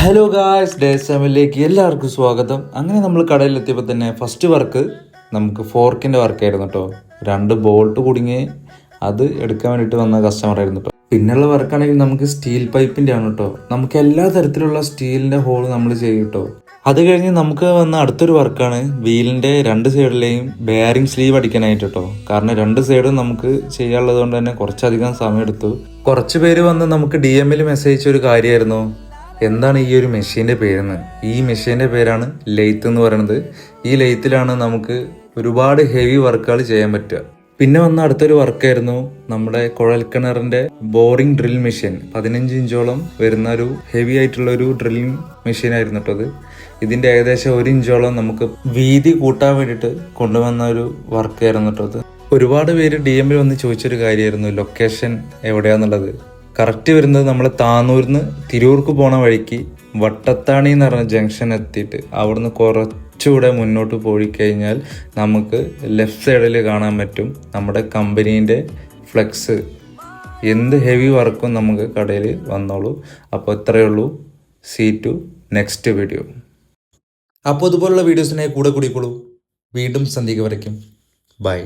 Hello guys, day സെവനിലേക്ക് എല്ലാവർക്കും സ്വാഗതം. അങ്ങനെ നമ്മൾ കടയിലെത്തിയപ്പോൾ തന്നെ ഫസ്റ്റ് വർക്ക് നമുക്ക് ഫോർക്കിൻ്റെ വർക്കായിരുന്നു കേട്ടോ. 2 ബോൾട്ട് കുടുങ്ങി അത് എടുക്കാൻ വേണ്ടിയിട്ട് വന്ന കസ്റ്റമർ ആയിരുന്നു കേട്ടോ. പിന്നെയുള്ള വർക്കാണെങ്കിൽ നമുക്ക് സ്റ്റീൽ പൈപ്പിൻ്റെ ആണ് കേട്ടോ. നമുക്ക് എല്ലാ തരത്തിലുള്ള സ്റ്റീലിൻ്റെ ഹോൾ നമ്മൾ ചെയ്യും കേട്ടോ. അത് കഴിഞ്ഞ് നമുക്ക് വന്ന അടുത്തൊരു വർക്കാണ് വീലിൻ്റെ 2 സൈഡിലെയും ബെയറിംഗ് സ്ലീവ് അടിക്കാനായിട്ട് കേട്ടോ. കാരണം 2 സൈഡും നമുക്ക് ചെയ്യാനുള്ളത് കൊണ്ട് തന്നെ കുറച്ചധികം സമയം എടുത്തു. കുറച്ച് പേര് വന്ന് നമുക്ക് DM-ൽ മെസ്സേജ് ഒരു കാര്യമായിരുന്നു, എന്താണ് ഈ ഒരു മെഷീൻ്റെ പേരെന്ന്. ഈ മെഷീൻ്റെ പേരാണ് ലെയ്ത്ത് എന്ന് പറയുന്നത്. ഈ ലെയ്ത്തിലാണ് നമുക്ക് ഒരുപാട് ഹെവി വർക്കുകൾ ചെയ്യാൻ പറ്റുക. പിന്നെ വന്ന അടുത്തൊരു വർക്കായിരുന്നു നമ്മുടെ കുഴൽക്കിണറിൻ്റെ ബോറിംഗ് ഡ്രിൽ മെഷീൻ. 15 ഇഞ്ചോളം വരുന്ന ഒരു ഹെവി ആയിട്ടുള്ള ഒരു ഡ്രില്ലിംഗ് മെഷീൻ ആയിരുന്നു കേട്ടോ. ഇതിൻ്റെ ഏകദേശം 1 ഇഞ്ചോളം നമുക്ക് വീതി കൂട്ടാൻ വേണ്ടിയിട്ട് കൊണ്ടുവന്ന ഒരു വർക്കായിരുന്നു കേട്ടോ. ഒരുപാട് പേര് DM-ൽ വന്ന് ചോദിച്ചൊരു കാര്യമായിരുന്നു ലൊക്കേഷൻ എവിടെയാന്നുള്ളത്. കറക്റ്റ് വരുന്നത് നമ്മൾ താന്നൂരിന്ന് തിരൂർക്ക് പോണ വഴിക്ക് വട്ടത്താണി എന്ന് പറഞ്ഞ ജംഗ്ഷൻ എത്തിയിട്ട് അവിടുന്ന് കുറച്ചുകൂടെ മുന്നോട്ട് പോയി കഴിഞ്ഞാൽ നമുക്ക് ലെഫ്റ്റ് സൈഡിൽ കാണാൻ പറ്റും നമ്മുടെ കമ്പനീൻ്റെ ഫ്ലെക്സ്. എന്ത് ഹെവി വർക്കും നമുക്ക് കടയിൽ വന്നോളൂ. അപ്പോൾ ഇത്രയേ ഉള്ളൂ. See to next video. അപ്പോൾ ഇതുപോലുള്ള വീഡിയോസിനെ കൂടെ കൂടിക്കോളൂ. വീണ്ടും സന്ധിക്ക് വരയ്ക്കും. ബൈ.